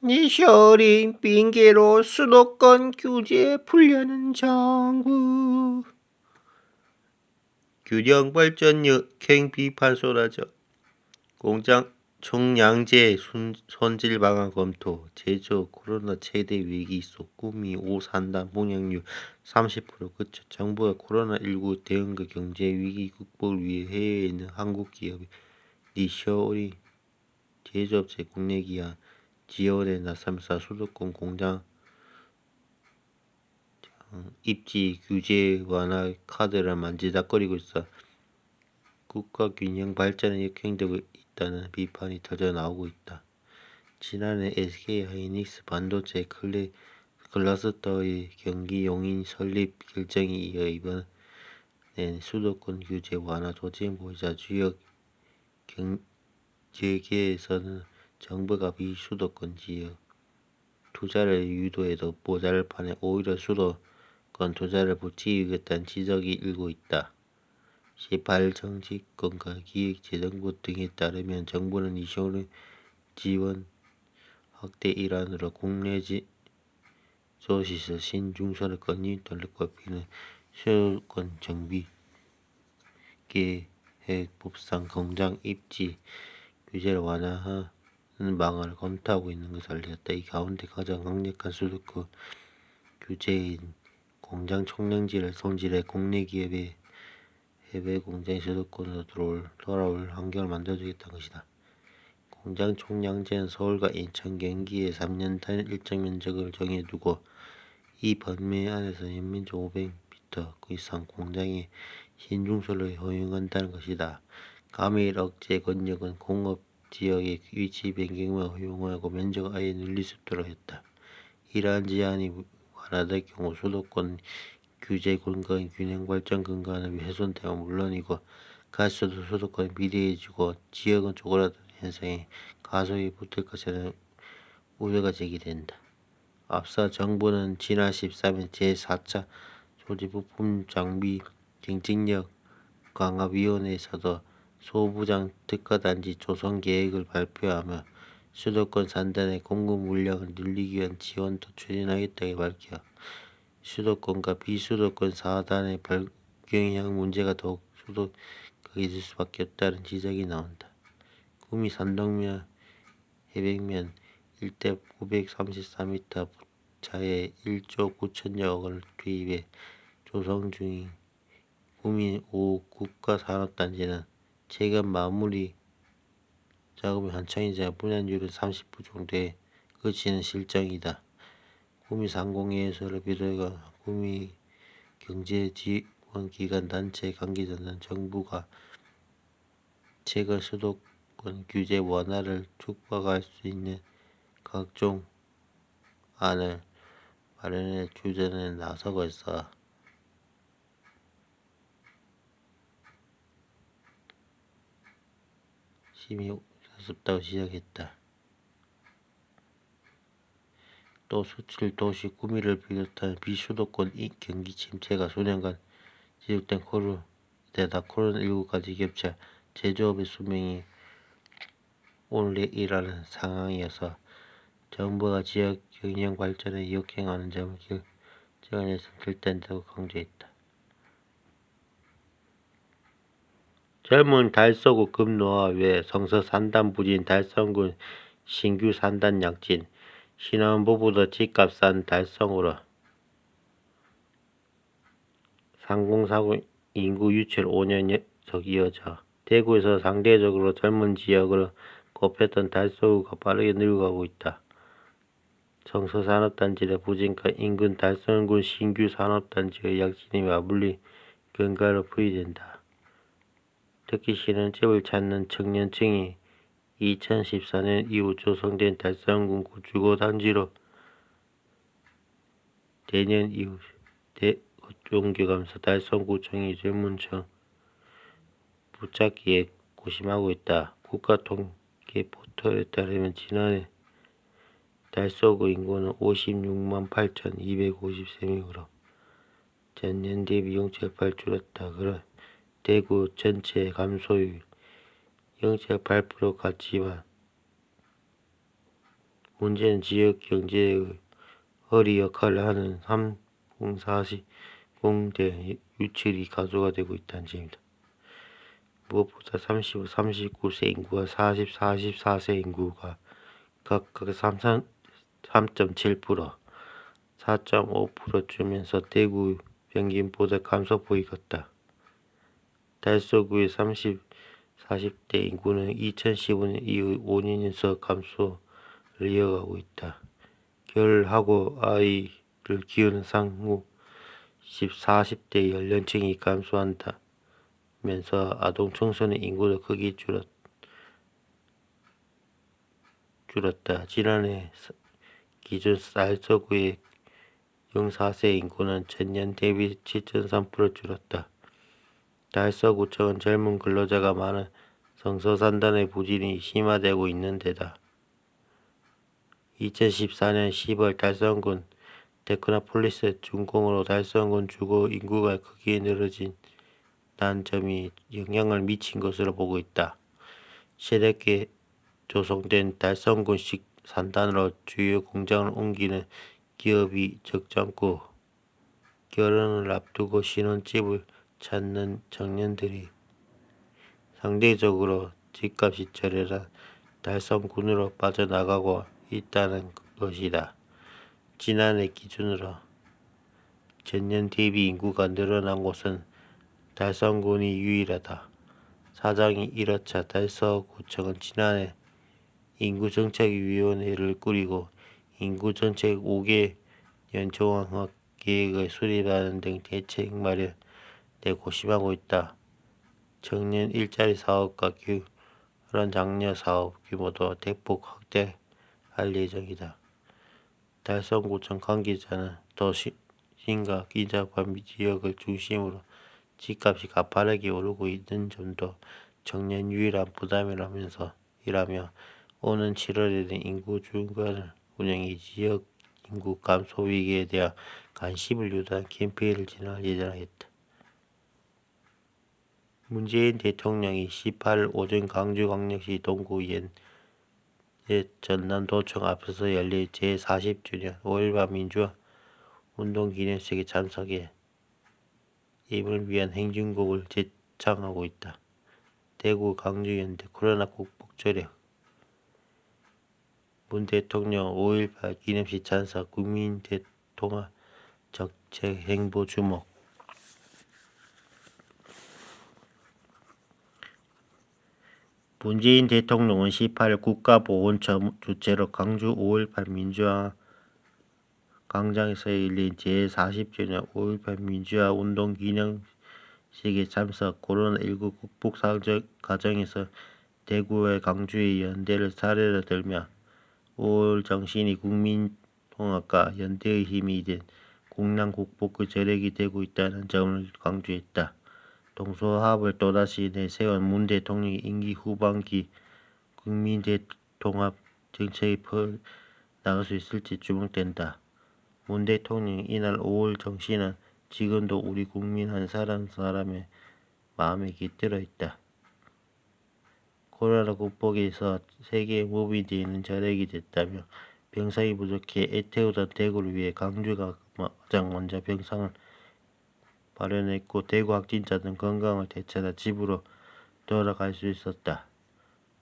니쇼린 핑계로 수도권 규제 풀려는 정부. 균형 발전 역행 비판 쏟아져. 공장 총량제 손질 방안 검토. 제조 코로나 최대 위기 속 구미 5산단 봉양률 30% 그쳐. 정부가 코로나19 대응과 경제 위기 극복을 위해 해외에 있는 한국 기업의 니쇼린 제조업체 국내 기한 지원에 나서면서 수도권 공장 입지 규제 완화 카드를 만지작거리고 있어 국가 균형 발전에 역행되고 있다는 비판이 터져 나오고 있다. 지난해 SK하이닉스 반도체 클러스터의 경기 용인 설립 결정에 이어 이번엔 수도권 규제 완화 조짐 보이자 주요 경제계에서는 정부가 비수도권 지역 투자를 유도해도 모자랄 판에 오히려 수도권 투자를 부추기겠다는 지적이 일고 있다. 18 정치권과 기획재정부 등에 따르면 정부는 니쇼린 지원 확대 일환으로 국내 제조시설 신중소를 건립도를 꼽히는 수도권 정비 계획법상 공장 입지 규제를 완화하는 방안을 검토하고 있는 것을 알렸다. 이 가운데 가장 강력한 수도권 규제인 공장 총량지를 손질해 국내 기업의 해외 공장이 수도권으로 돌아올 환경을 만들어주겠다는 것이다. 공장 총량제는 서울과 인천, 경기에 3년 단위 일정 면적을 정해두고 이 범위 안에서 연면적 500m 그 이상 공장에 신중소를 허용한다는 것이다. 감일 억제 권역은 공업 지역의 위치 변경만 허용하고 면적을 아예 늘릴 수 있도록 했다. 이러한 제한이 완화될 경우 수도권 규제 근거인 균형 발전 근간은 훼손되면 물론이고 가수도 수도권이 비대해지고 지역은 쪼그라드는 현상에 가속이 붙을 것이라는 우려가 제기된다. 앞서 정부는 지난 13일 제4차 소지부품 장비 경쟁력 강화위원회에서도 소부장 특화단지 조성 계획을 발표하며 수도권 산단의 공급 물량을 늘리기 위한 지원도 추진하겠다고 밝혀 수도권과 비수도권 사단의 불균형 문제가 더욱 심각해질 수밖에 없다는 지적이 나온다. 구미 산동면 해백면 일대 934m 부차에 1조 9천여억 원을 투입해 조성 중인 구미 5 국가산업단지는 최근 마무리 작업이 한창이자 분양률은 30% 정도에 그치는 실정이다. 구미 상공회의소를 비롯해 구미 경제지원기관 단체 관계자는 정부가 최근 수도권 규제 완화를 축복할 수 있는 각종 안을 마련해 주전에 나서고 있어 심히 우습다고 지적했다. 또 수출 도시 구미를 비롯한 비수도권 경기 침체가 수년간 지속된 데다 코로나19까지 겹쳐 제조업의 수명이 오늘이라는 상황이어서 정부가 지역 균형 발전에 역행하는 점을 결정해서는 절대한다고 강조했다. 젊은 달서구 급노화 외 성서 산단 부진 달성군 신규 산단 약진 신혼부부도 집값 싼 달성으로 상공사구 인구 유출 5년 석 이어져 대구에서 상대적으로 젊은 지역으로 꼽혔던 달서구가 빠르게 늙어가고 있다. 성서산업단지의 부진과 인근 달성군 신규 산업단지의 약진이 맞물린 근가로 풀이된다. 특히 신혼집을 찾는 청년층이 2014년 이후 조성된 달성군 주거단지로 대년 이후 옮겨가면서 달성구청이 전문청 붙잡기에 고심하고 있다. 국가통계포털에 따르면 지난해 달서구 인구는 56만 8,253명으로 전년 대비 0.8 줄었다. 그런 대구 전체 감소율 0.8% 같지만 문제는 지역 경제의 허리 역할을 하는 3040대 유출이 가소가 되고 있다는 점입니다. 무엇보다 35, 39세 인구와 40, 44세 인구가 각각 3.7%, 4.5% 줄면서 대구 평균보다 감소 보이겠다. 달서구의 30, 40대 인구는 2015년 이후 5년 연속 감소를 이어가고 있다. 결하고 아이를 키우는 상후 40대 연령층이 감소한다면서 아동 청소년 인구도 크게 줄었다. 지난해 기준 달서구의 04세 인구는 전년 대비 7.3% 줄었다. 달서구청은 젊은 근로자가 많은 성서산단의 부진이 심화되고 있는 데다 2014년 10월 달성군 테크노폴리스 준공으로 달성군 주거 인구가 크게 늘어진다는 점이 영향을 미친 것으로 보고 있다. 새롭게 조성된 달성군식 산단으로 주요 공장을 옮기는 기업이 적지 않고 결혼을 앞두고 신혼집을 찾는 청년들이 상대적으로 집값이 저렴한 달성군으로 빠져나가고 있다는 것이다. 지난해 기준으로 전년 대비 인구가 늘어난 곳은 달성군이 유일하다. 사장이 1호차 달서구청은 지난해 인구정책위원회를 꾸리고 인구정책 5개 연종합 계획을 수립하는 등 대책 마련에 고심하고 있다. 청년 일자리 사업과 결혼 장려 사업 규모도 대폭 확대할 예정이다. 달성구청 관계자는 도심과 인접한 지역을 중심으로 집값이 가파르게 오르고 있는 점도 청년 유일한 부담이라며 오는 7월에는 인구 중간 운영이 지역 인구 감소 위기에 대한 관심을 유도한 캠페인을 진행할 예정이다. 문재인 대통령이 18일 오전 광주광역시 동구 전남도청 앞에서 열릴 제40주년 5.18 민주화 운동 기념식에 참석해 임을 위한 행진곡을 제창하고 있다. 대구 광주연대 코로나 극복 조력 문 대통령 5.18 기념식 참석 국민 대통합 정책 행보 주목 문재인 대통령은 18일 국가보훈처 주최로 광주 5.18 민주화 광장에서 열린 제40주년 5.18 민주화 운동 기념식에 참석 코로나19 극복 과정에서 대구와 광주의 연대를 사례로 들며 5월 정신이 국민통합과 연대의 힘이 된 국난 극복의 저력이 되고 있다는 점을 강조했다. 동서화합을 또다시 내세운 문 대통령의 임기 후반기 국민 대통합 정책이 펼나갈 수 있을지 주목된다. 문 대통령 이날 5월 정신은 지금도 우리 국민 한 사람 사람의 마음에 깃들어 있다. 코로나 극복에서 세계에 몸이 되는 저력이 됐다며 병상이 부족해 애태우던 대구를 위해 광주가 가장 먼저 병상을 마련했고 대구 확진자는 건강을 되찾아 집으로 돌아갈 수 있었다.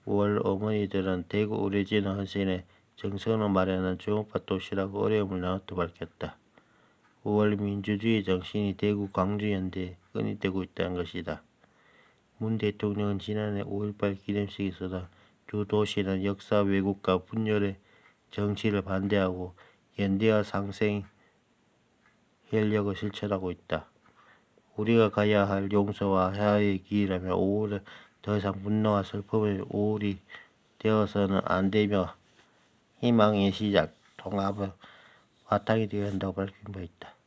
5월 어머니들은 대구 의료진의 헌신에 정성으로 마련한 주먹밥 도시락 어려움을 나눴다고 밝혔다. 5월 민주주의 정신이 대구 광주 연대에 끈이 되고 있다는 것이다. 문 대통령은 지난해 5.18 기념식에서도 두 도시는 역사 왜곡과 분열의 정치를 반대하고 연대와 상생 혈력을 실천하고 있다. 우리가 가야 할 용서와 화해의 길이라며 5월은 더 이상 분노와 슬픔의 5월이 되어서는 안 되며 희망의 시작, 통합의 바탕이 되어야 한다고 밝힌 바 있다.